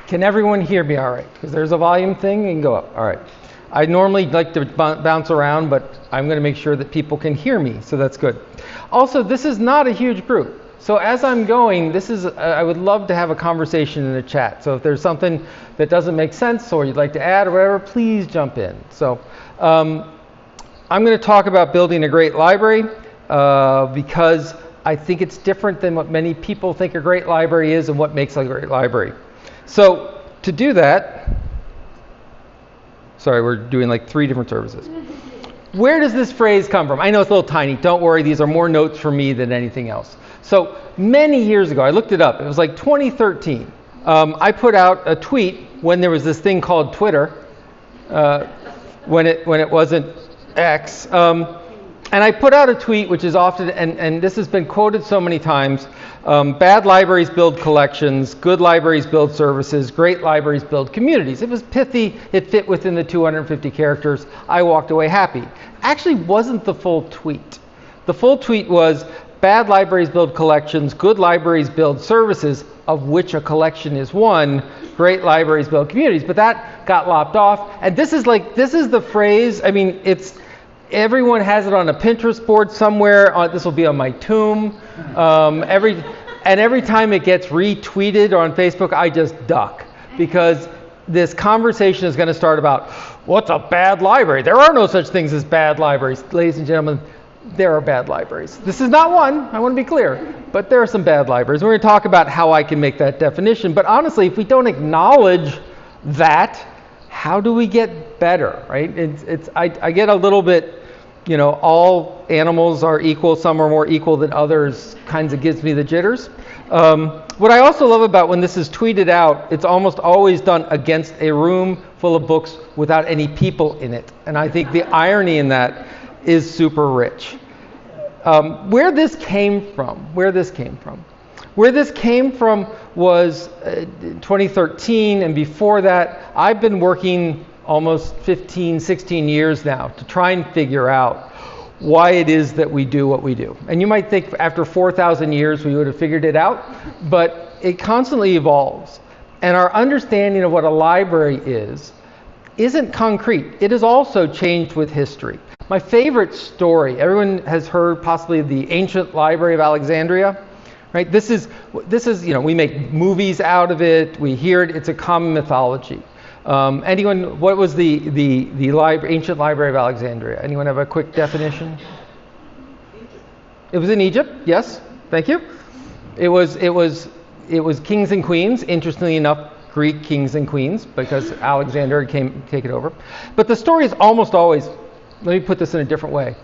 Can everyone hear me all right? Because there's a volume thing, you can go up. All right. I normally like to bounce around, but I'm going to make sure that people can hear me, so that's good. Also, this is not a huge group. So as I'm going, I would love to have a conversation in the chat. So if there's something that doesn't make sense or you'd like to add or whatever, please jump in. So I'm going to talk about building a great library because I think it's different than what many people think a great library is and what makes a great library. So to do that, sorry, we're doing like 3 different services. Where does this phrase come from? I know it's a little tiny. Don't worry, these are more notes for me than anything else. So many years ago, I looked it up. It was like 2013. I put out a tweet when there was this thing called Twitter, when it wasn't X. And I put out a tweet, which is often, and this has been quoted so many times, bad libraries build collections, good libraries build services, great libraries build communities. It was pithy, it fit within the 250 characters. I walked away happy. Actually wasn't the full tweet. The full tweet was, bad libraries build collections, good libraries build services, of which a collection is one, great libraries build communities. But that got lopped off. And this is the phrase, I mean, everyone has it on a Pinterest board somewhere. This will be on my tomb. Every time it gets retweeted on Facebook, I just duck because this conversation is going to start about what's a bad library. There are no such things as bad libraries, ladies and gentlemen. There are bad libraries. This is not one. I want to be clear, but there are some bad libraries. We're going to talk about how I can make that definition. But honestly, if we don't acknowledge that, how do we get better, right? I get a little bit, all animals are equal, some are more equal than others, kinds of gives me the jitters. What I also love about when this is tweeted out, it's almost always done against a room full of books without any people in it. And I think the irony in that is super rich. Where this came from was 2013, and before that, I've been working almost 15, 16 years now to try and figure out why it is that we do what we do. And you might think after 4,000 years we would have figured it out, but it constantly evolves. And our understanding of what a library isn't concrete. It has also changed with history. My favorite story, everyone has heard possibly of the ancient library of Alexandria, right? This is we make movies out of it, we hear it, it's a common mythology. What was the ancient library of Alexandria? Anyone have a quick definition? Egypt. It was in Egypt, yes, thank you. It was kings and queens, interestingly enough, Greek kings and queens, because Alexander came take it over. But the story is almost always, let me put this in a different way.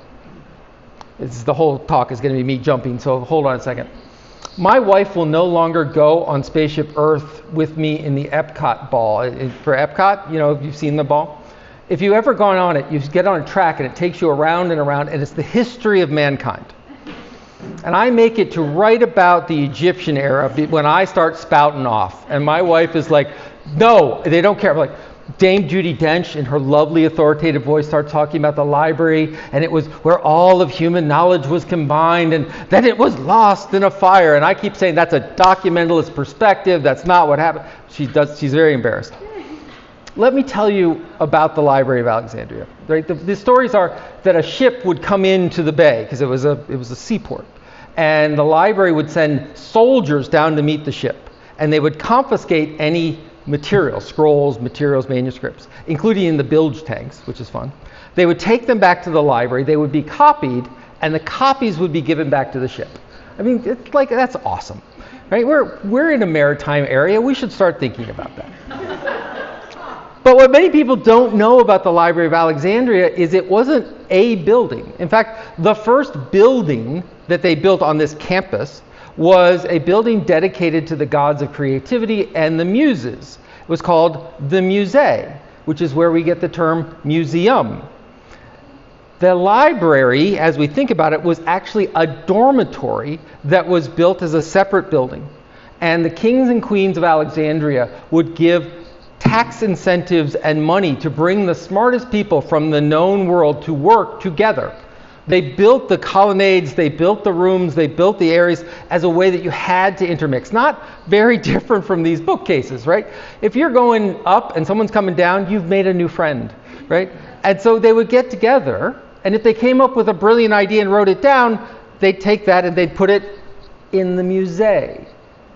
The whole talk is going to be me jumping, so hold on a second. My wife will no longer go on Spaceship Earth with me in the Epcot ball. For Epcot, you've seen the ball. If you've ever gone on it, you get on a track and it takes you around and around, and it's the history of mankind. And I make it to right about the Egyptian era when I start spouting off. And my wife is like, no, they don't care. I'm like, Dame Judi Dench, in her lovely authoritative voice, starts talking about the library, and it was where all of human knowledge was combined, and then it was lost in a fire. And I keep saying that's a documentalist perspective. That's not what happened. She's very embarrassed. Let me tell you about the Library of Alexandria. Right? The stories are that a ship would come into the bay because it was a seaport, and the library would send soldiers down to meet the ship, and they would confiscate any materials, scrolls, materials, manuscripts, including in the bilge tanks, which is fun. They would take them back to the library, they would be copied, and the copies would be given back to the ship. I mean, it's like, that's awesome, right? We're in a maritime area, we should start thinking about that. But what many people don't know about the Library of Alexandria is it wasn't a building. In fact, the first building that they built on this campus was a building dedicated to the gods of creativity and the muses. It was called the Musée, which is where we get the term museum. The library, as we think about it, was actually a dormitory that was built as a separate building. And the kings and queens of Alexandria would give tax incentives and money to bring the smartest people from the known world to work together. They built the colonnades, they built the rooms, they built the areas as a way that you had to intermix. Not very different from these bookcases, right? If you're going up and someone's coming down, you've made a new friend, right? And so they would get together, and if they came up with a brilliant idea and wrote it down, they'd take that and they'd put it in the musée,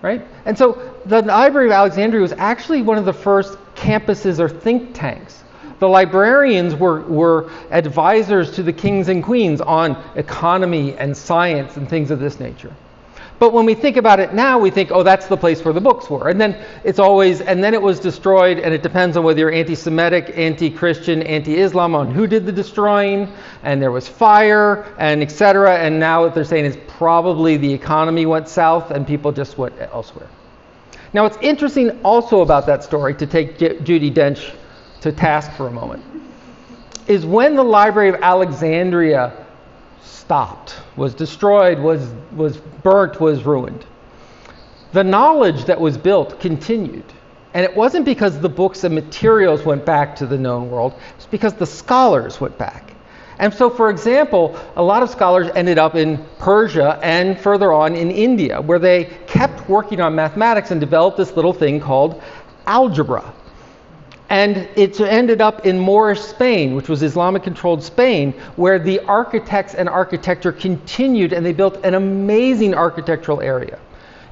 right? And so the Library of Alexandria was actually one of the first campuses or think tanks. The librarians were advisors to the kings and queens on economy and science and things of this nature. But when we think about it now, we think, oh, that's the place where the books were. And then it was destroyed, and it depends on whether you're anti-Semitic, anti-Christian, anti-Islam, on who did the destroying, and there was fire, and etc. And now what they're saying is probably the economy went south and people just went elsewhere. Now, what's interesting also about that story, to take Judi Dench to task for a moment, is when the Library of Alexandria stopped, was destroyed, was burnt, was ruined, the knowledge that was built continued. And it wasn't because the books and materials went back to the known world, it's because the scholars went back. And so, for example, a lot of scholars ended up in Persia and further on in India, where they kept working on mathematics and developed this little thing called algebra. And it ended up in Moorish Spain, which was Islamic-controlled Spain, where the architects and architecture continued, and they built an amazing architectural area.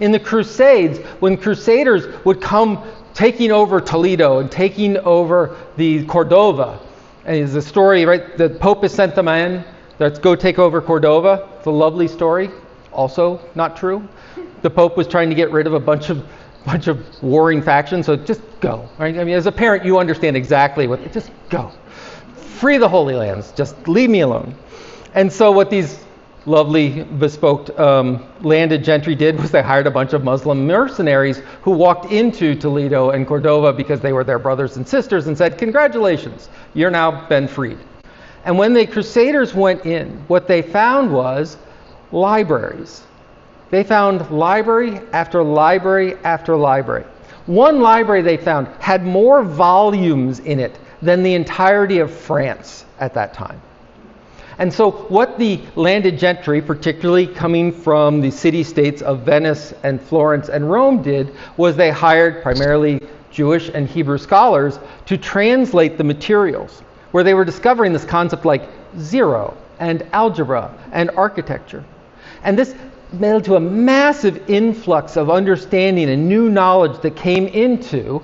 In the Crusades, when Crusaders would come taking over Toledo and taking over the Cordova, and there's a story, right? The Pope has sent them in. Let's go take over Cordova. It's a lovely story. Also not true. The Pope was trying to get rid of a bunch of warring factions, so just go. Right? I mean, as a parent, you understand exactly what. Just go. Free the Holy Lands. Just leave me alone. And so what these lovely bespoke landed gentry did was they hired a bunch of Muslim mercenaries who walked into Toledo and Cordova because they were their brothers and sisters and said, congratulations, you're now been freed. And when the Crusaders went in, what they found was libraries. They found library after library after library. One library they found had more volumes in it than the entirety of France at that time. And so what the landed gentry, particularly coming from the city-states of Venice and Florence and Rome, did was they hired primarily Jewish and Hebrew scholars to translate the materials, where they were discovering this concept like zero and algebra and architecture. And this led to a massive influx of understanding and new knowledge that came into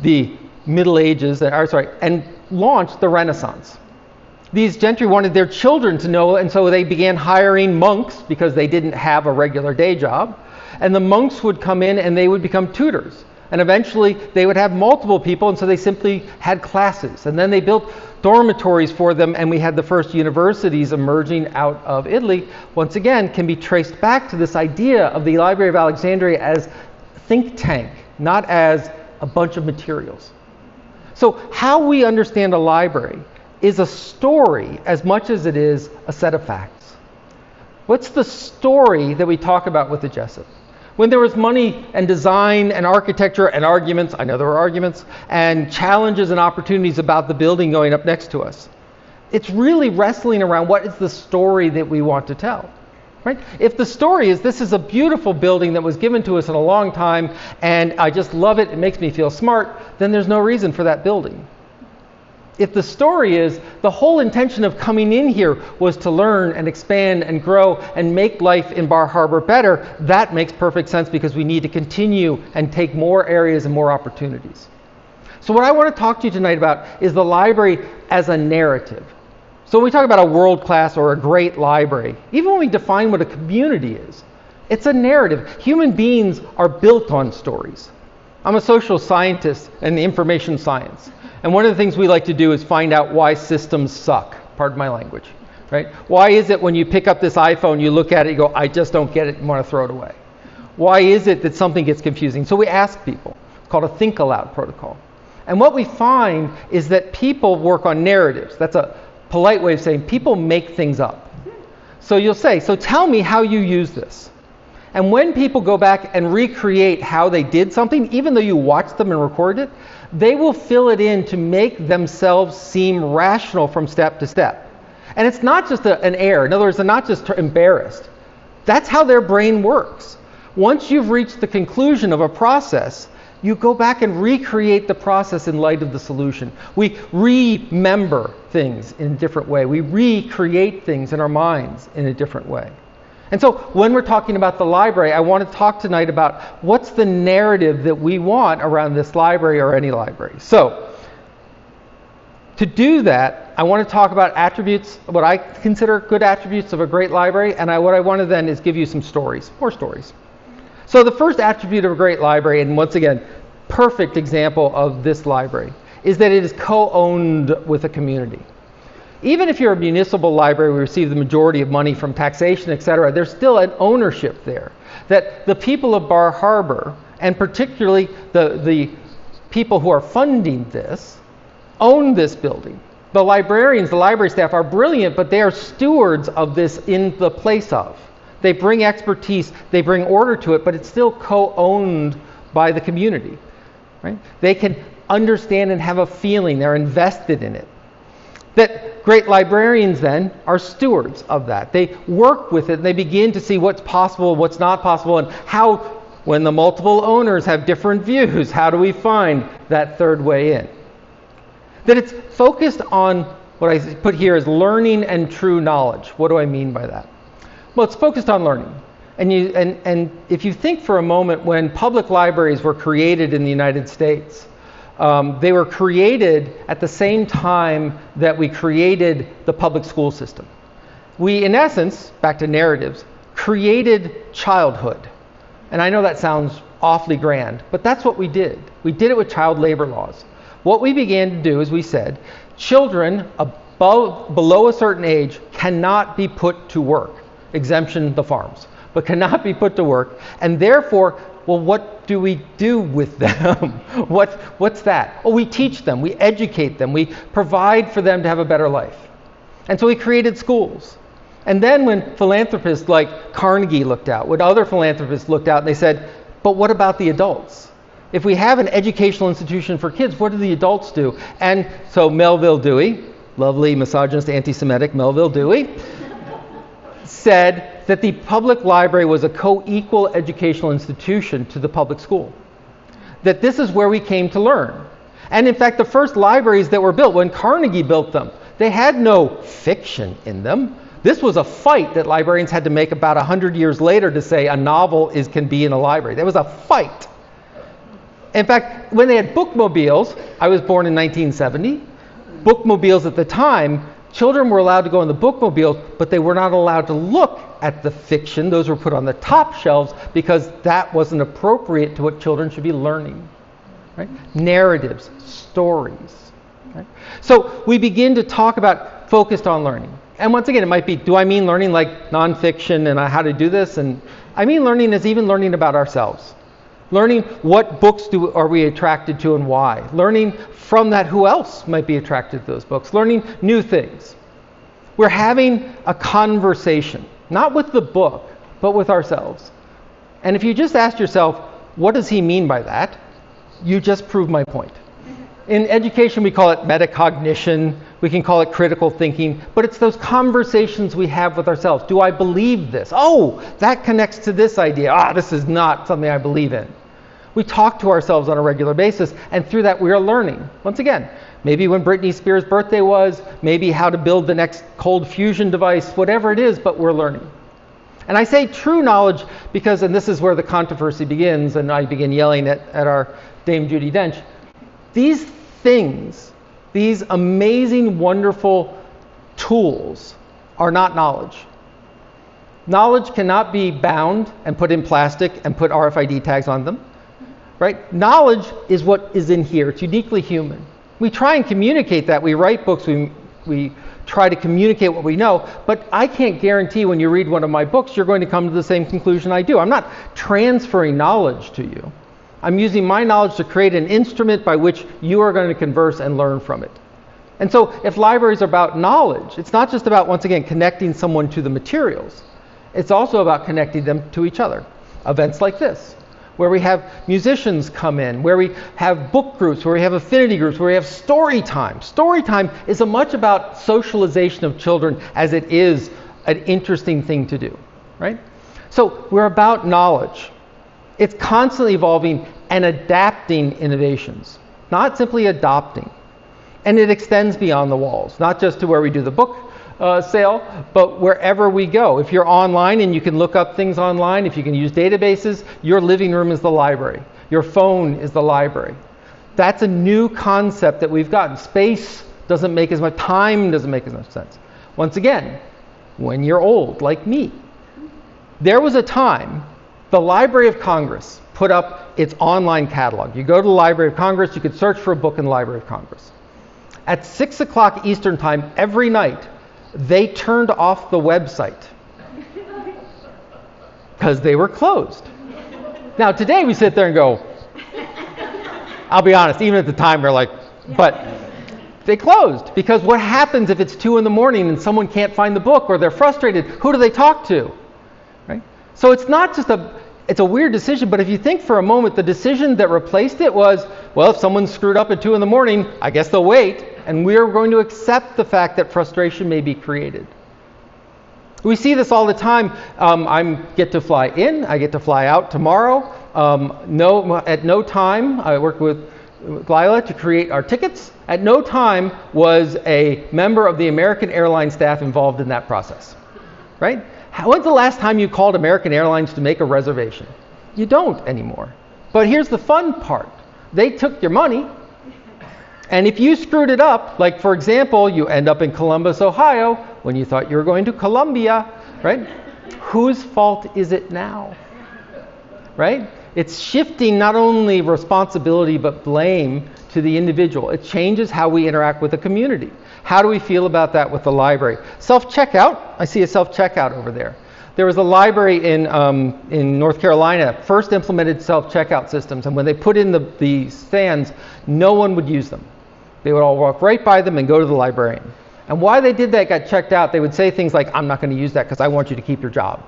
the Middle Ages, and launched the Renaissance. These gentry wanted their children to know, and so they began hiring monks because they didn't have a regular day job. And the monks would come in and they would become tutors. And eventually they would have multiple people, and so they simply had classes. And then they built dormitories for them, and we had the first universities emerging out of Italy. Once again, can be traced back to this idea of the Library of Alexandria as think tank, not as a bunch of materials. So how we understand a library is a story as much as it is a set of facts. What's the story that we talk about with the Jessup? When there was money and design and architecture and arguments, I know there were arguments, and challenges and opportunities about the building going up next to us, it's really wrestling around what is the story that we want to tell. Right? If the story is, this is a beautiful building that was given to us in a long time, and I just love it, it makes me feel smart, then there's no reason for that building. If the story is, the whole intention of coming in here was to learn and expand and grow and make life in Bar Harbor better, that makes perfect sense because we need to continue and take more areas and more opportunities. So what I want to talk to you tonight about is the library as a narrative. So when we talk about a world-class or a great library, even when we define what a community is, it's a narrative. Human beings are built on stories. I'm a social scientist in the information science. And one of the things we like to do is find out why systems suck. Pardon my language, right? Why is it when you pick up this iPhone, you look at it, you go, I just don't get it, and want to throw it away? Why is it that something gets confusing? So we ask people. It's called a think aloud protocol. And what we find is that people work on narratives. That's a polite way of saying people make things up. So you'll say, so tell me how you use this. And when people go back and recreate how they did something, even though you watched them and recorded it, they will fill it in to make themselves seem rational from step to step. And it's not just an error. In other words, they're not just embarrassed. That's how their brain works. Once you've reached the conclusion of a process, you go back and recreate the process in light of the solution. We remember things in a different way. We recreate things in our minds in a different way. And so when we're talking about the library, I want to talk tonight about what's the narrative that we want around this library or any library. So to do that, I want to talk about attributes, what I consider good attributes of a great library, and what I want to then is give you some stories, more stories. So the first attribute of a great library, and once again, perfect example of this library, is that it is co-owned with a community. Even if you're a municipal library, we receive the majority of money from taxation, etc., there's still an ownership there. That the people of Bar Harbor, and particularly the people who are funding this, own this building. The librarians, the library staff are brilliant, but they are stewards of this in the place of. They bring expertise, they bring order to it, but it's still co-owned by the community. Right? They can understand and have a feeling, they're invested in it. That great librarians then are stewards of that. They work with it and they begin to see what's possible, what's not possible, and how, when the multiple owners have different views, how do we find that third way in? That it's focused on what I put here as learning and true knowledge. What do I mean by that? Well, it's focused on learning. And if you think for a moment, when public libraries were created in the United States, they were created at the same time that we created the public school system. We, in essence, back to narratives, created childhood. And I know that sounds awfully grand, but that's what we did. We did it with child labor laws. What we began to do is we said, children below a certain age cannot be put to work. Exemption the farms, but cannot be put to work. And therefore, well, what do we do with them? What's that? Oh, we teach them, we educate them, we provide for them to have a better life. And so we created schools. And then when philanthropists like Carnegie looked out, when other philanthropists looked out, and they said, but what about the adults? If we have an educational institution for kids, what do the adults do? And so Melville Dewey, lovely misogynist, anti-Semitic Melville Dewey, said that the public library was a co-equal educational institution to the public school. That this is where we came to learn. And in fact, the first libraries that were built, when Carnegie built them, they had no fiction in them. This was a fight that librarians had to make about 100 years later to say a novel can be in a library. There was a fight. In fact, when they had bookmobiles, I was born in 1970, bookmobiles at the time, children were allowed to go in the bookmobile, but they were not allowed to look at the fiction. Those were put on the top shelves because that wasn't appropriate to what children should be learning. Right? Narratives, stories. Right? So we begin to talk about focused on learning. And once again, it might be, do I mean learning like nonfiction and how to do this? And I mean learning is even learning about ourselves. Learning what books are we attracted to and why. Learning from that who else might be attracted to those books. Learning new things. We're having a conversation, not with the book, but with ourselves. And if you just ask yourself, what does he mean by that? You just proved my point. In education, we call it metacognition. We can call it critical thinking. But it's those conversations we have with ourselves. Do I believe this? Oh, that connects to this idea. This is not something I believe in. We talk to ourselves on a regular basis, and through that we are learning. Once again, maybe when Britney Spears' birthday was, maybe how to build the next cold fusion device, whatever it is, but we're learning. And I say true knowledge because, and this is where the controversy begins, and I begin yelling at our Dame Judi Dench, these things, these amazing, wonderful tools are not knowledge. Knowledge cannot be bound and put in plastic and put RFID tags on them. Right? Knowledge is what is in here. It's uniquely human. We try and communicate that. We write books. We try to communicate what we know. But I can't guarantee when you read one of my books, you're going to come to the same conclusion I do. I'm not transferring knowledge to you. I'm using my knowledge to create an instrument by which you are going to converse and learn from it. And so if libraries are about knowledge, it's not just about, once again, connecting someone to the materials. It's also about connecting them to each other. Events like this, where we have musicians come in, where we have book groups, where we have affinity groups, where we have story time. Story time is as much about socialization of children as it is an interesting thing to do, right? So we're about knowledge. It's constantly evolving and adapting innovations, not simply adopting. And it extends beyond the walls, not just to where we do the book sale, but wherever we go. If you're online and you can look up things online, if you can use databases, your living room is the library. Your phone is the library. That's a new concept that we've gotten. Space doesn't make as much, time doesn't make as much sense. Once again, when you're old, like me, there was a time the Library of Congress put up its online catalog. You go to the Library of Congress, you could search for a book in the Library of Congress. At 6 o'clock Eastern Time every night, they turned off the website because they were closed. Now today we sit there and go, I'll be honest, even at the time we're like, but they closed, because what happens if it's 2 in the morning and someone can't find the book or they're frustrated? Who do they talk to? Right? So it's not just it's a weird decision, but if you think for a moment, the decision that replaced it was, well, if someone screwed up at 2 in the morning, I guess they'll wait, and we're going to accept the fact that frustration may be created. We see this all the time. I get to fly in, I get to fly out tomorrow. At no time, I work with Lila to create our tickets. At no time was a member of the American Airlines staff involved in that process, right? When's the last time you called American Airlines to make a reservation? You don't anymore. But here's the fun part. They took your money, and if you screwed it up, like for example, you end up in Columbus, Ohio, when you thought you were going to Columbia, right? Whose fault is it now? Right? It's shifting not only responsibility but blame to the individual. It changes how we interact with the community. How do we feel about that with the library? Self-checkout. I see a self-checkout over there. There was a library in North Carolina, first implemented self-checkout systems, and when they put in the stands, no one would use them. They would all walk right by them and go to the librarian. And why they did that got checked out. They would say things like, I'm not going to use that because I want you to keep your job.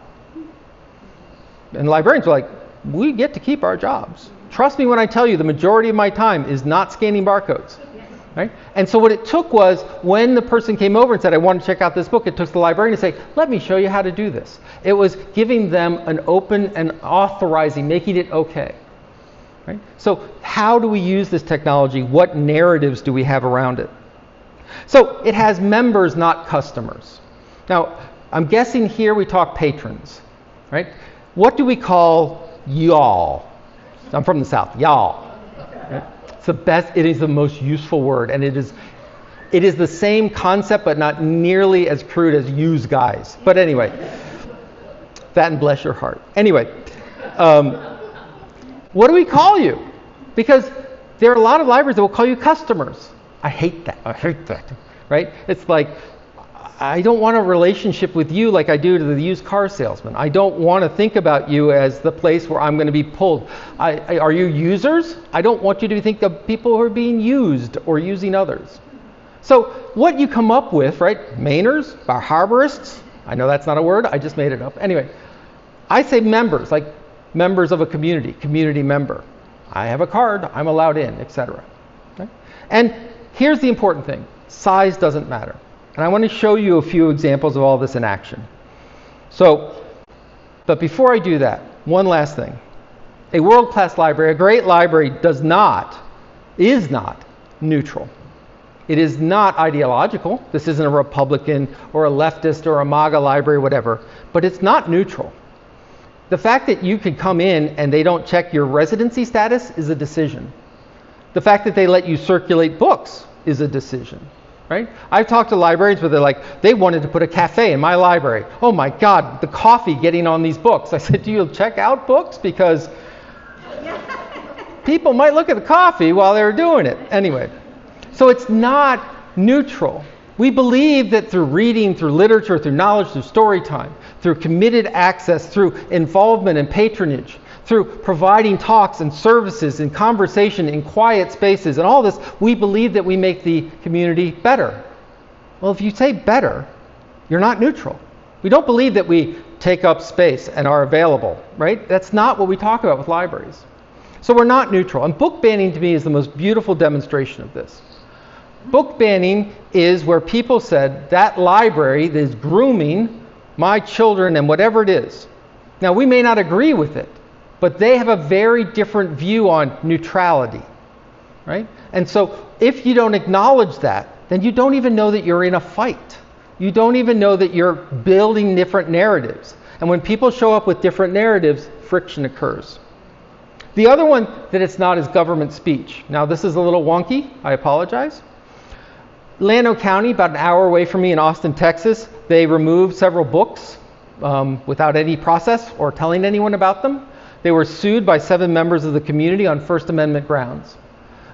And the librarians were like, we get to keep our jobs. Trust me when I tell you, the majority of my time is not scanning barcodes. Right? And so what it took was, when the person came over and said, I want to check out this book, it took the librarian to say, let me show you how to do this. It was giving them an open and authorizing, making it okay. Right? So how do we use this technology? What narratives do we have around it? So it has members, not customers. Now, I'm guessing here we talk patrons. Right? What do we call y'all? I'm from the South. Y'all. Right? It's the best, it is the most useful word, and it is the same concept but not nearly as crude as use guys. But anyway, that and bless your heart. Anyway, what do we call you? Because there are a lot of libraries that will call you customers. I hate that, right? It's like, I don't want a relationship with you like I do to the used car salesman. I don't want to think about you as the place where I'm going to be pulled. Are you users? I don't want you to think of people who are being used or using others. So what you come up with, right? Mainers, bar harborists. I know that's not a word. I just made it up. Anyway, I say members, like members of a community member. I have a card. I'm allowed in, etc. Okay? And here's the important thing. Size doesn't matter. And I want to show you a few examples of all this in action. But before I do that, one last thing. A world-class library, a great library is not neutral. It is not ideological. This isn't a Republican or a leftist or a MAGA library, whatever. But it's not neutral. The fact that you can come in and they don't check your residency status is a decision. The fact that they let you circulate books is a decision. Right? I've talked to librarians where they're like, they wanted to put a cafe in my library. Oh my God, the coffee getting on these books. I said, do you check out books? Because people might look at the coffee while they're doing it. Anyway, so it's not neutral. We believe that through reading, through literature, through knowledge, through story time, through committed access, through involvement and patronage, through providing talks and services and conversation in quiet spaces and all this, we believe that we make the community better. Well, if you say better, you're not neutral. We don't believe that we take up space and are available, right? That's not what we talk about with libraries. So we're not neutral. And book banning to me is the most beautiful demonstration of this. Book banning is where people said that library is grooming my children and whatever it is. Now, we may not agree with it, but they have a very different view on neutrality, right? And so if you don't acknowledge that, then you don't even know that you're in a fight. You don't even know that you're building different narratives. And when people show up with different narratives, friction occurs. The other one that it's not is government speech. Now, this is a little wonky. I apologize. Llano County, about an hour away from me in Austin, Texas, they removed several books without any process or telling anyone about them. They were sued by 7 members of the community on First Amendment grounds.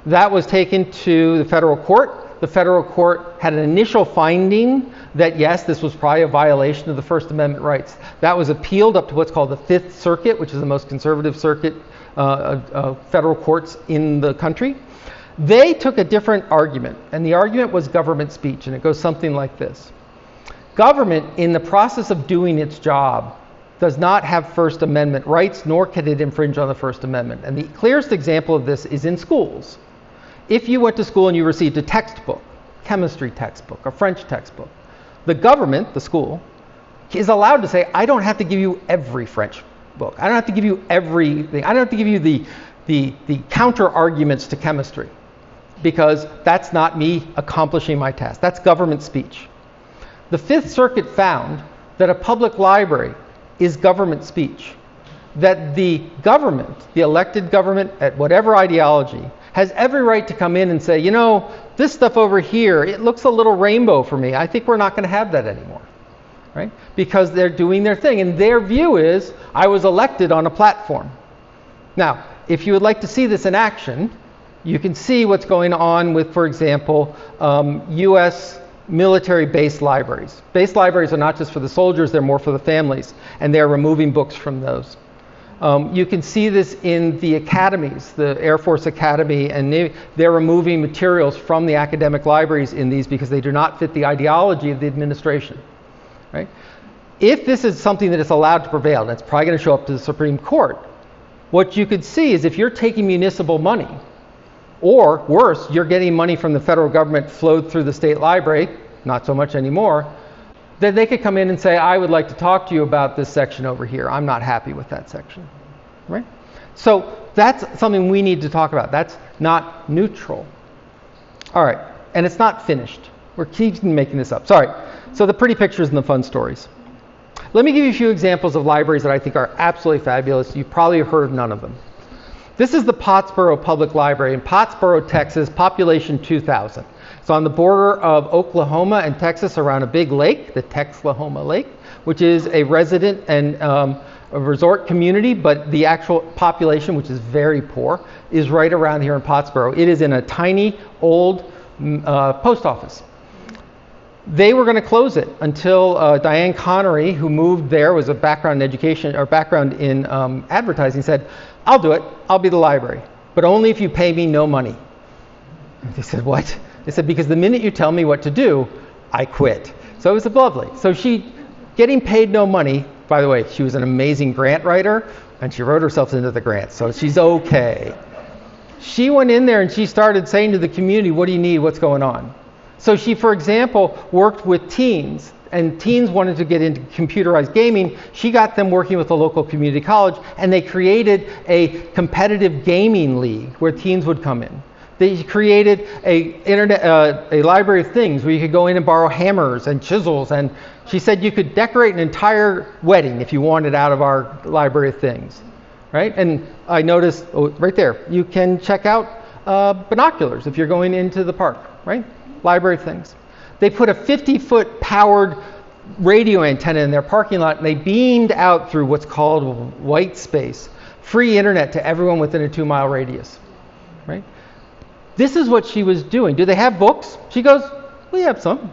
That was taken to the federal court. The federal court had an initial finding that, yes, this was probably a violation of the First Amendment rights. That was appealed up to what's called the Fifth Circuit, which is the most conservative circuit of federal courts in the country. They took a different argument, and the argument was government speech, and it goes something like this. Government, in the process of doing its job, does not have First Amendment rights, nor can it infringe on the First Amendment. And the clearest example of this is in schools. If you went to school and you received a textbook, chemistry textbook, a French textbook, the government, the school, is allowed to say, I don't have to give you every French book. I don't have to give you everything. I don't have to give you the counter arguments to chemistry, because that's not me accomplishing my task. That's government speech. The Fifth Circuit found that a public library is government speech, that the government, the elected government at whatever ideology, has every right to come in and say, you know, this stuff over here, it looks a little rainbow for me. I think we're not going to have that anymore, right? Because they're doing their thing. And their view is, I was elected on a platform. Now, if you would like to see this in action, you can see what's going on with, for example, U.S. military-based libraries. Base libraries are not just for the soldiers, they're more for the families, and they're removing books from those. You can see this in the academies, the Air Force Academy, and they're removing materials from the academic libraries in these because they do not fit the ideology of the administration, right? If this is something that is allowed to prevail, and it's probably going to show up to the Supreme Court, what you could see is if you're taking municipal money, or worse, you're getting money from the federal government flowed through the state library, not so much anymore, then they could come in and say, I would like to talk to you about this section over here. I'm not happy with that section, right? So that's something we need to talk about. That's not neutral. All right, and it's not finished. We're keeping making this up. Sorry. So the pretty pictures and the fun stories. Let me give you a few examples of libraries that I think are absolutely fabulous. You've probably heard of none of them. This is the Pottsboro Public Library in Pottsboro, Texas, population 2,000. It's on the border of Oklahoma and Texas around a big lake, the Texlahoma Lake, which is a resident and a resort community, but the actual population, which is very poor, is right around here in Pottsboro. It is in a tiny, old post office. They were going to close it until Diane Connery, who moved there, was a background in education or background in advertising, said, I'll do it. I'll be the library, but only if you pay me no money. They said, what? They said, because the minute you tell me what to do, I quit. So it was lovely. So she, getting paid no money, by the way, she was an amazing grant writer, and she wrote herself into the grant, so she's okay. She went in there and she started saying to the community, what do you need? What's going on? So she, for example, worked with teens, and teens wanted to get into computerized gaming. She got them working with a local community college, and they created a competitive gaming league where teens would come in. They created a library of things where you could go in and borrow hammers and chisels, and she said you could decorate an entire wedding if you wanted out of our library of things, right? And I noticed, right there, you can check out binoculars if you're going into the park, right? Library of things. They put a 50-foot powered radio antenna in their parking lot, and they beamed out through what's called white space, free internet to everyone within a 2-mile radius, right? This is what she was doing. Do they have books? She goes, we have some.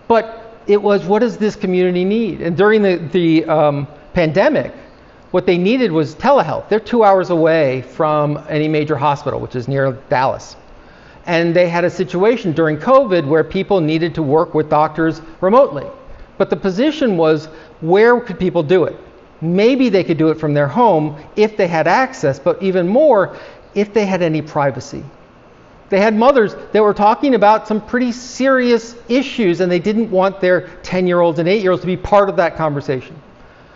But it was, what does this community need? And during the pandemic, what they needed was telehealth. They're 2 hours away from any major hospital, which is near Dallas. And they had a situation during COVID where people needed to work with doctors remotely. But the position was, where could people do it? Maybe they could do it from their home if they had access, but even more, if they had any privacy. They had mothers that were talking about some pretty serious issues, and they didn't want their 10-year-olds and 8-year-olds to be part of that conversation.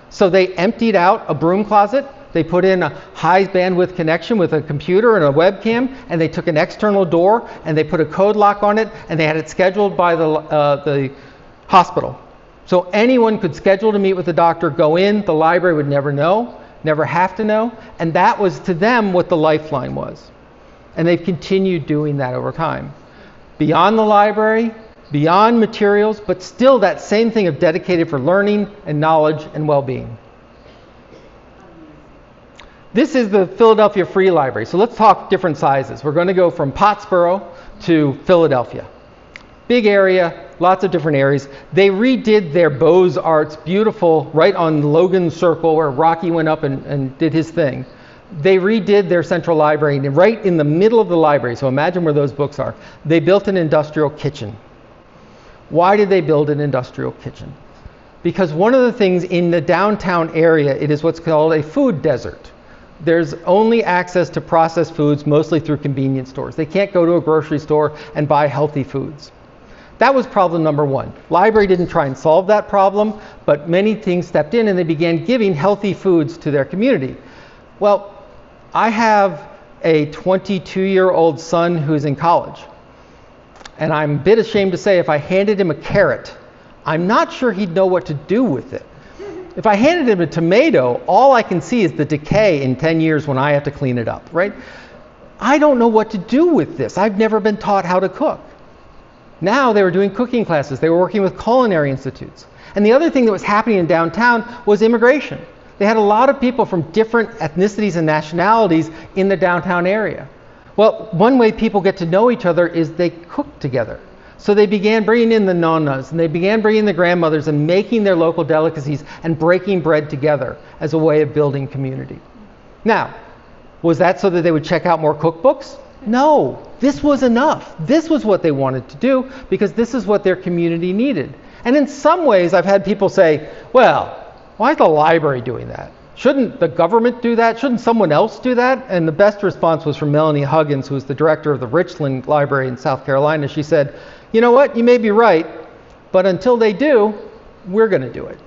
So they emptied out a broom closet. They put in a high bandwidth connection with a computer and a webcam, and they took an external door, and they put a code lock on it, and they had it scheduled by the hospital. So anyone could schedule to meet with the doctor, go in, the library would never know, never have to know, and that was to them what the lifeline was. And they've continued doing that over time. Beyond the library, beyond materials, but still that same thing of dedicated for learning and knowledge and well-being. This is the Philadelphia Free Library. So let's talk different sizes. We're going to go from Pottsboro to Philadelphia. Big area, lots of different areas. They redid their Beaux-Arts, beautiful, right on Logan Circle where Rocky went up and did his thing. They redid their central library, and right in the middle of the library, so imagine where those books are, they built an industrial kitchen. Why did they build an industrial kitchen? Because one of the things in the downtown area, it is what's called a food desert. There's only access to processed foods, mostly through convenience stores. They can't go to a grocery store and buy healthy foods. That was problem number one. Library didn't try and solve that problem, but many things stepped in and they began giving healthy foods to their community. Well, I have a 22-year-old son who's in college. And I'm a bit ashamed to say if I handed him a carrot, I'm not sure he'd know what to do with it. If I handed him a tomato, all I can see is the decay in 10 years when I have to clean it up, right? I don't know what to do with this. I've never been taught how to cook. Now they were doing cooking classes. They were working with culinary institutes. And the other thing that was happening in downtown was immigration. They had a lot of people from different ethnicities and nationalities in the downtown area. Well, one way people get to know each other is they cook together. So they began bringing in the nonnas, and they began bringing the grandmothers and making their local delicacies and breaking bread together as a way of building community. Now, was that so that they would check out more cookbooks? No, this was enough. This was what they wanted to do because this is what their community needed. And in some ways, I've had people say, well, why is the library doing that? Shouldn't the government do that? Shouldn't someone else do that? And the best response was from Melanie Huggins, who was the director of the Richland Library in South Carolina. She said, you know what, you may be right, but until they do, we're going to do it,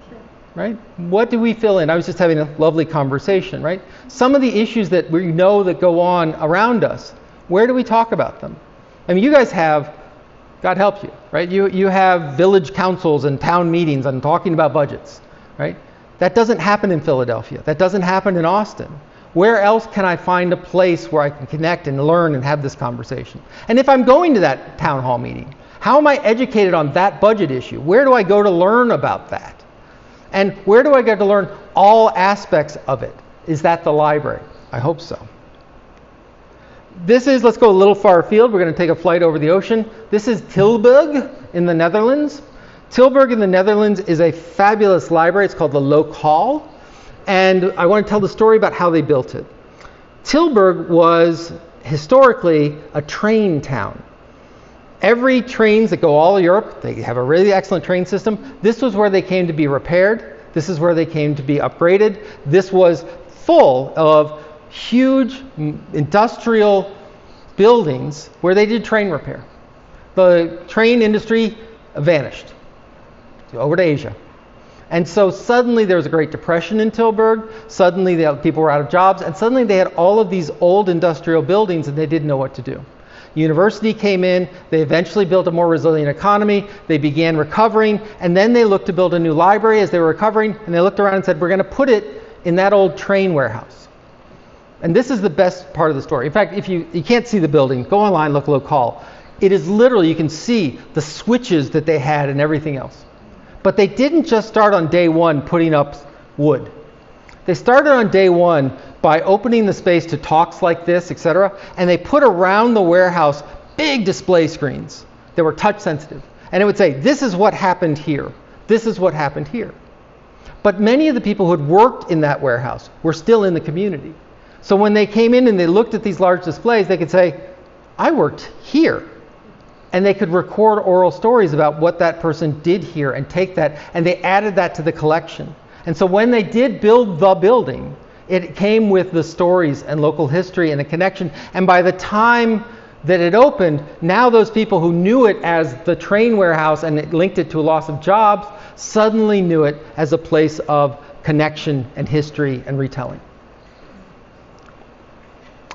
right? What do we fill in? I was just having a lovely conversation, right? Some of the issues that we know that go on around us, where do we talk about them? I mean, you guys have, God help you, right? You have village councils and town meetings and talking about budgets, right? That doesn't happen in Philadelphia. That doesn't happen in Austin. Where else can I find a place where I can connect and learn and have this conversation? And if I'm going to that town hall meeting, how am I educated on that budget issue? Where do I go to learn about that? And where do I go to learn all aspects of it? Is that the library? I hope so. This is, let's go a little far afield. We're going to take a flight over the ocean. This is Tilburg in the Netherlands. Tilburg in the Netherlands is a fabulous library. It's called the Lokaal. And I want to tell the story about how they built it. Tilburg was historically a train town. Every trains that go all Europe, they have a really excellent train system. This was where they came to be repaired. This is where they came to be upgraded. This was full of huge industrial buildings where they did train repair. The train industry vanished over to Asia. And so suddenly there was a Great Depression in Tilburg. Suddenly people were out of jobs. And suddenly they had all of these old industrial buildings and they didn't know what to do. University came in. They eventually built a more resilient economy. They began recovering. And then they looked to build a new library as they were recovering. And they looked around and said, we're going to put it in that old train warehouse. And this is the best part of the story. In fact, if you can't see the building, go online, look Lokaal. It is literally, you can see the switches that they had and everything else. But they didn't just start on day one putting up wood. They started on day one by opening the space to talks like this, etc. And they put around the warehouse big display screens that were touch sensitive. And it would say, this is what happened here. This is what happened here. But many of the people who had worked in that warehouse were still in the community. So when they came in and they looked at these large displays, they could say, I worked here. And they could record oral stories about what that person did here and take that, and they added that to the collection. And so when they did build the building, it came with the stories and local history and a connection. And by the time that it opened, now those people who knew it as the train warehouse and it linked it to a loss of jobs suddenly knew it as a place of connection and history and retelling.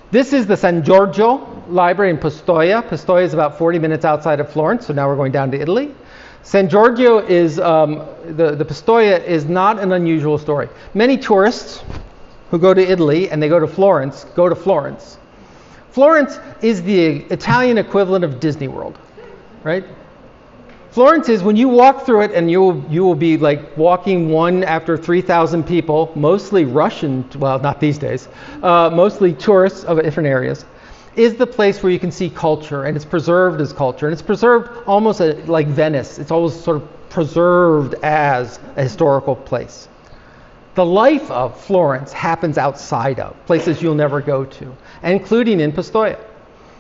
This is the San Giorgio Library in Pistoia. Pistoia is about 40 minutes outside of Florence, so now we're going down to Italy. San Giorgio is, the Pistoia is not an unusual story. Many tourists who go to Italy and they go to Florence, go to Florence. Florence is the Italian equivalent of Disney World, right? Florence is, when you walk through it, and you will be like walking one after 3,000 people, mostly Russian, well, not these days, mostly tourists of different areas, is the place where you can see culture, and it's preserved as culture, and it's preserved almost like Venice. It's always sort of preserved as a historical place. The life of Florence happens outside of places you'll never go to, including in Pistoia.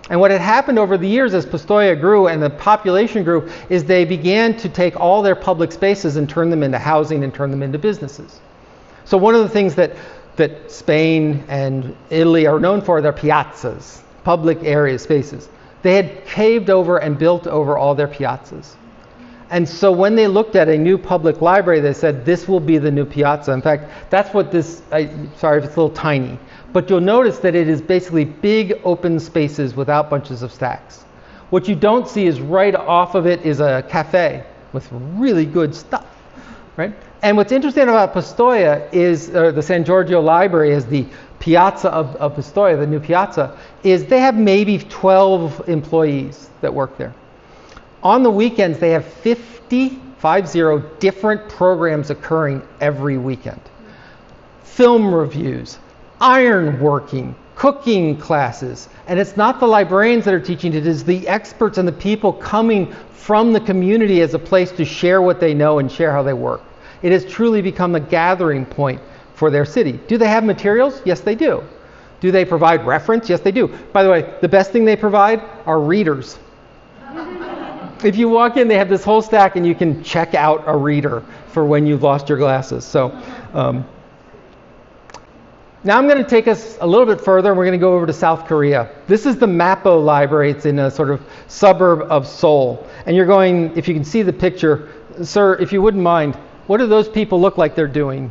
And what had happened over the years as Pistoia grew and the population grew is they began to take all their public spaces and turn them into housing and turn them into businesses. So one of the things that Spain and Italy are known for are their piazzas, public area spaces. They had caved over and built over all their piazzas. And so when they looked at a new public library, they said, this will be the new piazza. In fact, that's what this, sorry if it's a little tiny, but you'll notice that it is basically big open spaces without bunches of stacks. What you don't see is right off of it is a cafe with really good stuff, right? And what's interesting about Pistoia is, the San Giorgio Library is the piazza of Pistoia, the new piazza, is they have maybe 12 employees that work there. On the weekends, they have 50 different programs occurring every weekend. Film reviews, ironworking, cooking classes. And it's not the librarians that are teaching, it is the experts and the people coming from the community as a place to share what they know and share how they work. It has truly become a gathering point for their city. Do they have materials? Yes, they do. Do they provide reference? Yes, they do. By the way, the best thing they provide are readers. If you walk in, they have this whole stack, and you can check out a reader for when you've lost your glasses. So now I'm going to take us a little bit further. We're going to go over to South Korea. This is the Mappo Library. It's in a sort of suburb of Seoul. And you're going, if you can see the picture, sir, if you wouldn't mind, what do those people look like they're doing?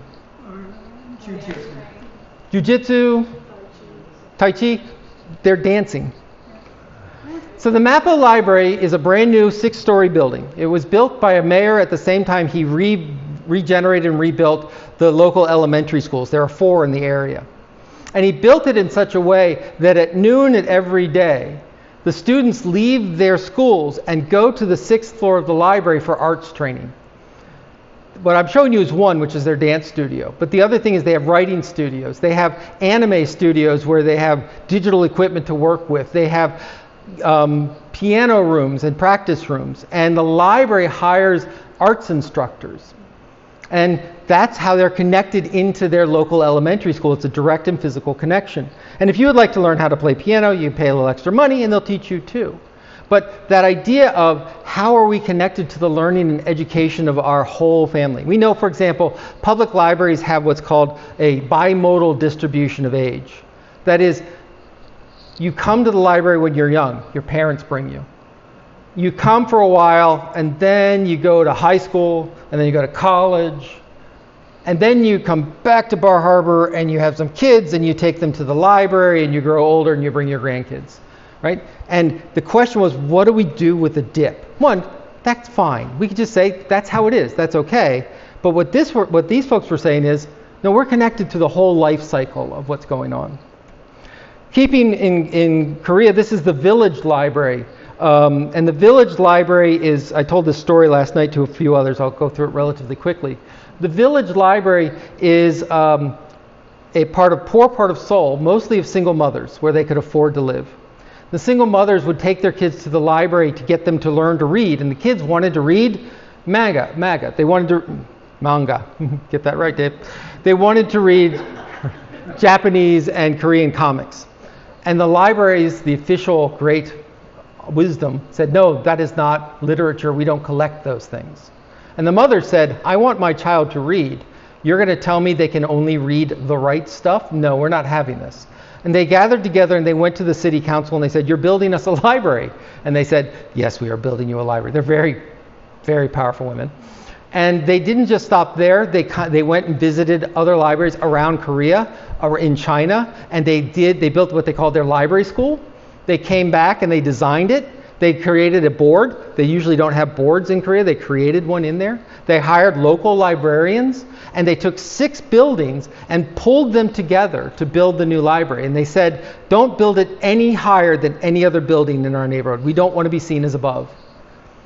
Jiu-jitsu. Jiu-jitsu? Tai Chi? They're dancing. So the Mappo Library is a brand new 6-story building. It was built by a mayor at the same time he regenerated and rebuilt the local elementary schools. There are 4 in the area. And he built it in such a way that at noon at every day, the students leave their schools and go to the 6th floor of the library for arts training. What I'm showing you is one, which is their dance studio. But the other thing is they have writing studios. They have anime studios where they have digital equipment to work with. They have piano rooms and practice rooms, and the library hires arts instructors, and that's how they're connected into their local elementary school. It's a direct and physical connection. And if you would like to learn how to play piano, you pay a little extra money and they'll teach you too. But that idea of how are we connected to the learning and education of our whole family. We know, for example, public libraries have what's called a bimodal distribution of age. That is, you come to the library when you're young. Your parents bring you. You come for a while, and then you go to high school, and then you go to college, and then you come back to Bar Harbor, and you have some kids, and you take them to the library, and you grow older, and you bring your grandkids, right? And the question was, what do we do with the dip? One, that's fine. We could just say, that's how it is. That's okay. But what these folks were saying is, no, we're connected to the whole life cycle of what's going on. Keeping in Korea, this is the Village Library. And the Village Library is, I told this story last night to a few others. I'll go through it relatively quickly. The Village Library is a poor part of Seoul, mostly of single mothers, where they could afford to live. The single mothers would take their kids to the library to get them to learn to read, and the kids wanted to read manga. They wanted to, manga, get that right, Dave. They wanted to read Japanese and Korean comics. And the library is the official great wisdom, said, no, that is not literature. We don't collect those things. And the mother said, I want my child to read. You're going to tell me they can only read the right stuff? No, we're not having this. And they gathered together and they went to the city council and they said, you're building us a library. And they said, yes, we are building you a library. They're very, very powerful women. And they didn't just stop there. They went and visited other libraries around Korea or in China. And they built what they called their library school. They came back and they designed it. They created a board. They usually don't have boards in Korea. They created one in there. They hired local librarians, and they took 6 buildings and pulled them together to build the new library. And they said, don't build it any higher than any other building in our neighborhood. We don't want to be seen as above.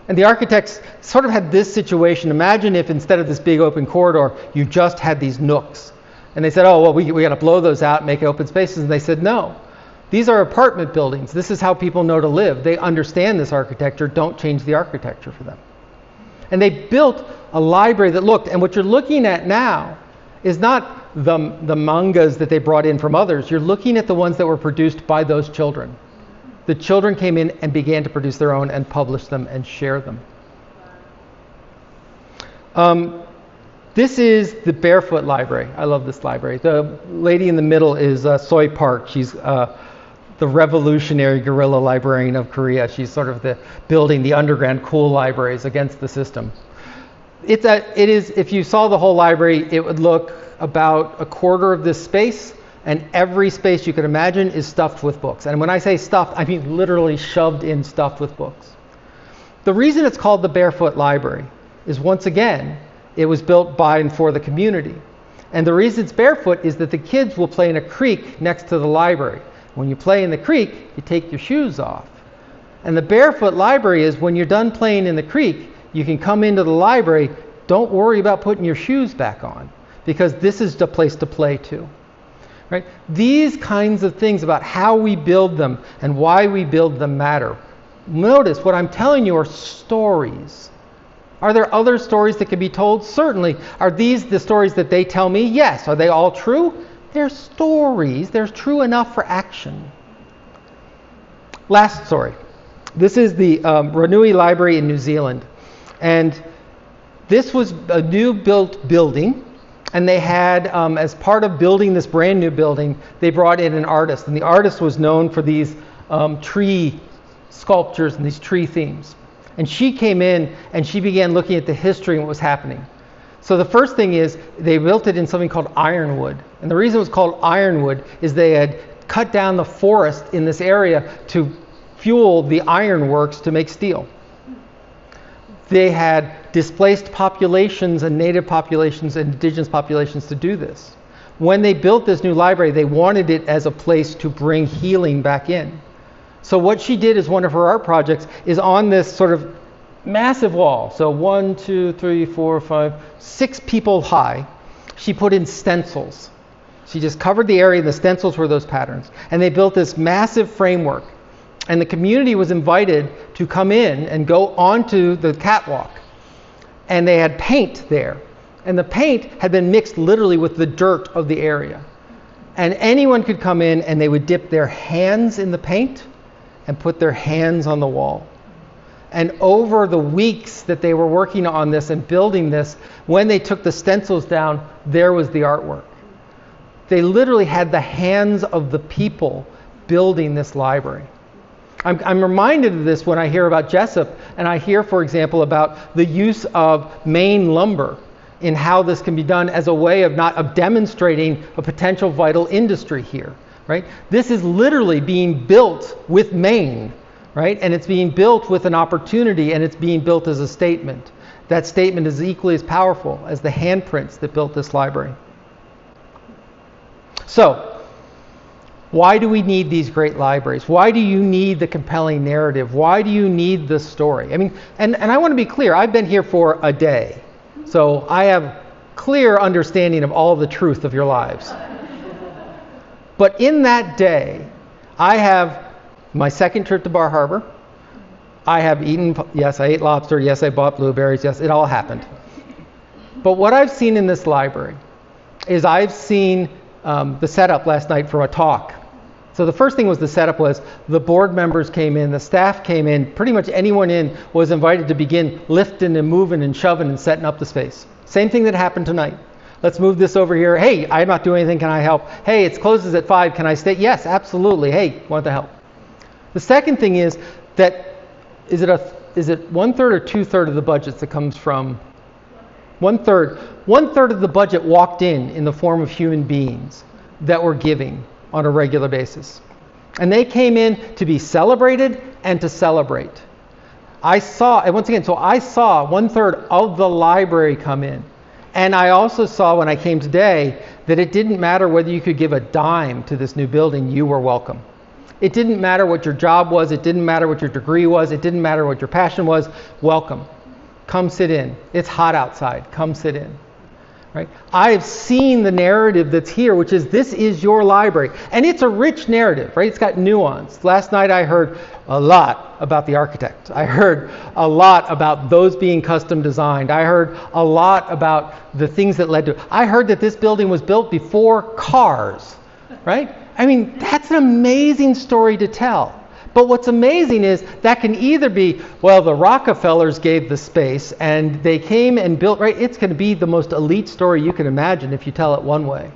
And the architects sort of had this situation. Imagine if instead of this big open corridor, you just had these nooks. And they said, oh, well, we got to blow those out and make open spaces. And they said, no. These are apartment buildings. This is how people know to live. They understand this architecture. Don't change the architecture for them. And they built a library that looked, and what you're looking at now is not the mangas that they brought in from others. You're looking at the ones that were produced by those children. The children came in and began to produce their own and publish them and share them. This is the Barefoot Library. I love this library. The lady in the middle is Soy Park. She's the revolutionary guerrilla librarian of Korea. She's sort of building the underground cool libraries against the system. It is, if you saw the whole library, it would look about a quarter of this space, and every space you could imagine is stuffed with books. And when I say stuffed, I mean literally shoved in stuffed with books. The reason it's called the Barefoot Library is, once again, it was built by and for the community. And the reason it's barefoot is that the kids will play in a creek next to the library. When you play in the creek, you take your shoes off. And the Barefoot Library is, when you're done playing in the creek, you can come into the library. Don't worry about putting your shoes back on, because this is the place to play too. Right? These kinds of things about how we build them and why we build them matter. Notice what I'm telling you are stories. Are there other stories that can be told? Certainly. Are these the stories that they tell me? Yes. Are they all true? They're stories. They're true enough for action. Last story. This is the Ranui Library in New Zealand. And this was a new built building. And they had, as part of building this brand new building, they brought in an artist. And the artist was known for these tree sculptures and these tree themes. And she came in and she began looking at the history and what was happening. So the first thing is, they built it in something called ironwood. And the reason it was called ironwood is they had cut down the forest in this area to fuel the ironworks to make steel. They had displaced populations and native populations and indigenous populations to do this. When they built this new library, they wanted it as a place to bring healing back in. So what she did as one of her art projects is on this sort of massive wall. So 1, 2, 3, 4, 5, 6 people high. She put in stencils. She just covered the area, and the stencils were those patterns. And they built this massive framework. And the community was invited to come in and go onto the catwalk. And they had paint there. And the paint had been mixed literally with the dirt of the area. And anyone could come in and they would dip their hands in the paint and put their hands on the wall. And over the weeks that they were working on this and building this, when they took the stencils down, there was the artwork. They literally had the hands of the people building this library. I'm reminded of this when I hear about Jessup, and I hear, for example, about the use of Maine lumber in how this can be done as a way of demonstrating a potential vital industry here. Right? This is literally being built with Maine, right? And it's being built with an opportunity, and it's being built as a statement. That statement is equally as powerful as the handprints that built this library. So, why do we need these great libraries? Why do you need the compelling narrative? Why do you need the story? I mean, and I want to be clear, I've been here for a day, so I have clear understanding of all the truth of your lives. But in that day, I have my second trip to Bar Harbor. I have eaten, yes, I ate lobster, yes, I bought blueberries, yes, it all happened. But what I've seen in this library is I've seen the setup last night for a talk So the first thing was the setup was the board members came in, the staff came in, pretty much anyone in was invited to begin lifting and moving and shoving and setting up the space. Same thing that happened tonight. Let's move this over here. Hey, I'm not doing anything, can I help? Hey, it closes at 5, can I stay? Yes, absolutely. Hey, want the help? The second thing is that, is it 1/3 or 2/3 of the budget that comes from? 1/3. 1/3 of the budget walked in the form of human beings that were giving on a regular basis. And they came in to be celebrated and to celebrate. I saw 1/3 of the library come in. And I also saw when I came today that it didn't matter whether you could give a dime to this new building, you were welcome. It didn't matter what your job was, it didn't matter what your degree was, it didn't matter what your passion was, welcome. Come sit in. It's hot outside, come sit in. Right? I've seen the narrative that's here, which is this is your library. And it's a rich narrative, right? It's got nuance. Last night I heard a lot about the architect. I heard a lot about those being custom designed. I heard a lot about the things that led to it. I heard that this building was built before cars, right? I mean, that's an amazing story to tell. But what's amazing is that can either be, well, the Rockefellers gave the space and they came and built, right? It's going to be the most elite story you can imagine if you tell it one way.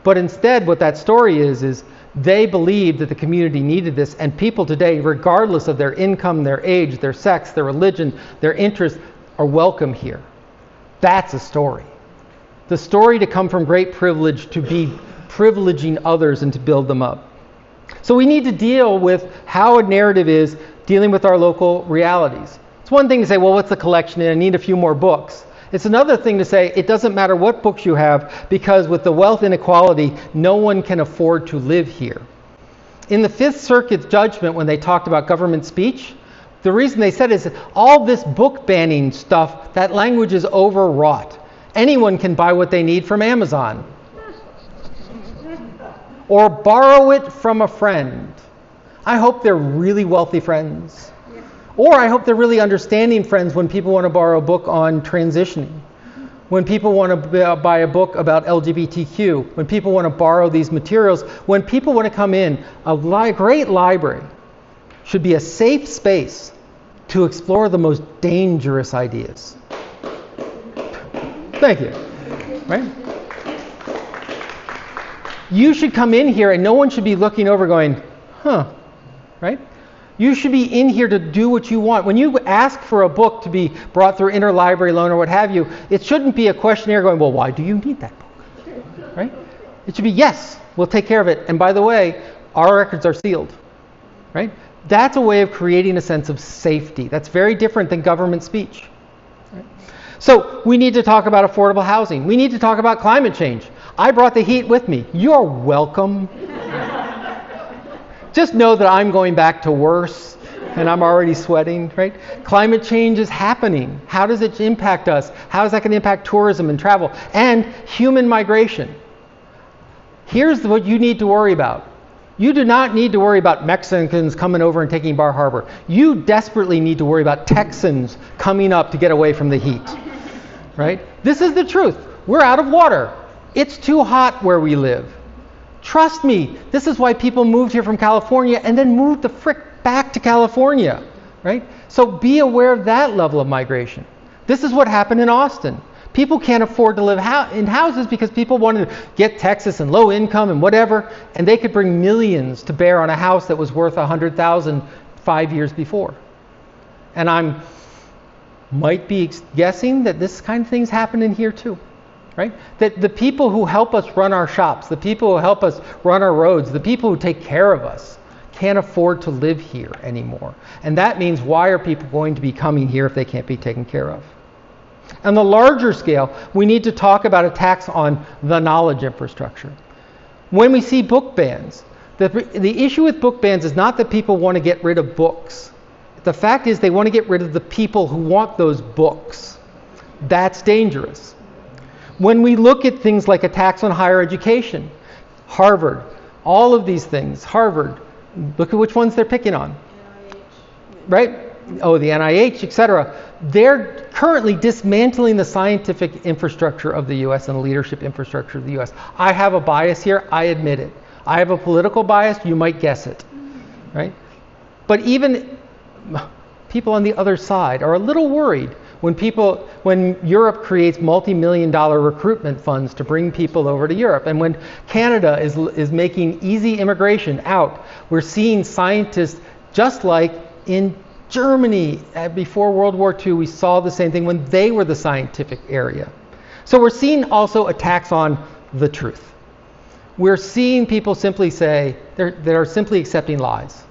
But instead, what that story is they believed that the community needed this, and people today, regardless of their income, their age, their sex, their religion, their interests, are welcome here. That's a story. The story to come from great privilege, to be privileging others and to build them up. So we need to deal with how a narrative is dealing with our local realities. It's one thing to say, well, what's the collection and I need a few more books. It's another thing to say, it doesn't matter what books you have, because with the wealth inequality, no one can afford to live here. In the Fifth Circuit's judgment, when they talked about government speech, the reason they said is all this book banning stuff, that language is overwrought. Anyone can buy what they need from Amazon. Or borrow it from a friend. I hope they're really wealthy friends. Or I hope they're really understanding friends when people want to borrow a book on transitioning. When people want to buy a book about LGBTQ. When people want to borrow these materials. When people want to come in, a great library should be a safe space to explore the most dangerous ideas. Thank you. Right? You should come in here and no one should be looking over going, huh, right? You should be in here to do what you want. When you ask for a book to be brought through interlibrary loan or what have you, it shouldn't be a questionnaire going, well, why do you need that book? Right? It should be, yes, we'll take care of it. And by the way, our records are sealed. Right? That's a way of creating a sense of safety. That's very different than government speech. Right? So we need to talk about affordable housing. We need to talk about climate change. I brought the heat with me. You're welcome. Just know that I'm going back to worse and I'm already sweating, right? Climate change is happening. How does it impact us? How is that going to impact tourism and travel? And human migration. Here's what you need to worry about. You do not need to worry about Mexicans coming over and taking Bar Harbor. You desperately need to worry about Texans coming up to get away from the heat, right? This is the truth. We're out of water. It's too hot where we live. Trust me, this is why people moved here from California and then moved the frick back to California, right? So be aware of that level of migration. This is what happened in Austin. People can't afford to live in houses because people wanted to get Texas and low income and whatever, and they could bring millions to bear on a house that was worth $100,000 5 years before. And I might be guessing that this kind of thing's happening here too. Right? That the people who help us run our shops, the people who help us run our roads, the people who take care of us can't afford to live here anymore. And that means, why are people going to be coming here if they can't be taken care of? On the larger scale, we need to talk about a tax on the knowledge infrastructure. When we see book bans, the issue with book bans is not that people want to get rid of books. The fact is they want to get rid of the people who want those books. That's dangerous. When we look at things like a tax on higher education, Harvard, all of these things, Harvard, look at which ones they're picking on. NIH. Right? Oh, the NIH, etc. They're currently dismantling the scientific infrastructure of the U.S. and the leadership infrastructure of the U.S. I have a bias here, I admit it. I have a political bias, you might guess it, right? But even people on the other side are a little worried when Europe creates multi-million-dollar recruitment funds to bring people over to Europe, and when Canada is making easy immigration out. We're seeing scientists, just like in Germany before World War II, we saw the same thing when they were the scientific area. So we're seeing also attacks on the truth. We're seeing people simply say that are simply accepting lies.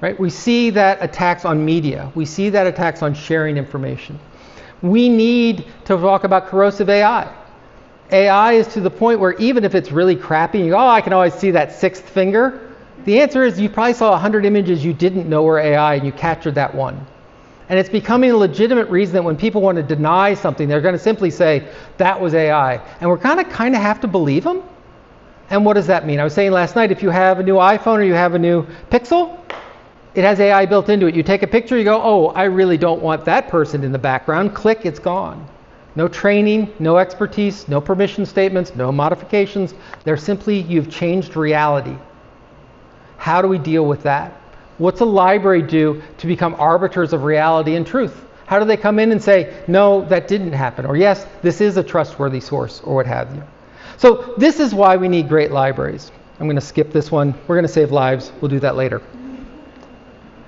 Right? We see that attacks on media. We see that attacks on sharing information. We need to talk about corrosive AI. AI is to the point where even if it's really crappy, you go, oh, I can always see that sixth finger. The answer is you probably saw 100 images you didn't know were AI and you captured that one. And it's becoming a legitimate reason that when people want to deny something, they're going to simply say, that was AI. And we're kind of have to believe them. And what does that mean? I was saying last night, if you have a new iPhone or you have a new Pixel, it has AI built into it. You take a picture, you go, oh, I really don't want that person in the background. Click, it's gone. No training, no expertise, no permission statements, no modifications. They're simply, you've changed reality. How do we deal with that? What's a library do to become arbiters of reality and truth? How do they come in and say, no, that didn't happen, or yes, this is a trustworthy source, or what have you? So this is why we need great libraries. I'm going to skip this one. We're going to save lives. We'll do that later.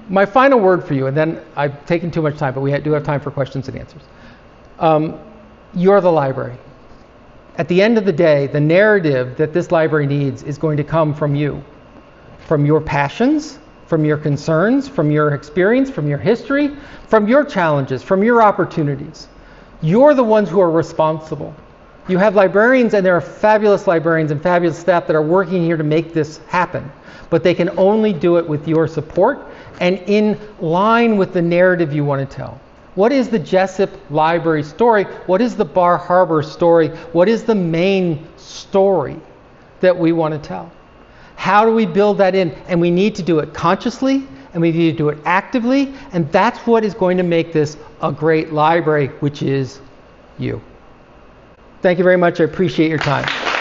My final word for you, and then I've taken too much time, but we do have time for questions and answers. You're the library. At the end of the day, the narrative that this library needs is going to come from you, from your passions, from your concerns, from your experience, from your history, from your challenges, from your opportunities. You're the ones who are responsible. You have librarians, and there are fabulous librarians and fabulous staff that are working here to make this happen. But they can only do it with your support and in line with the narrative you want to tell. What is the Jessup Library story? What is the Bar Harbor story? What is the main story that we want to tell? How do we build that in? And we need to do it consciously, and we need to do it actively, and that's what is going to make this a great library, which is you. Thank you very much. I appreciate your time.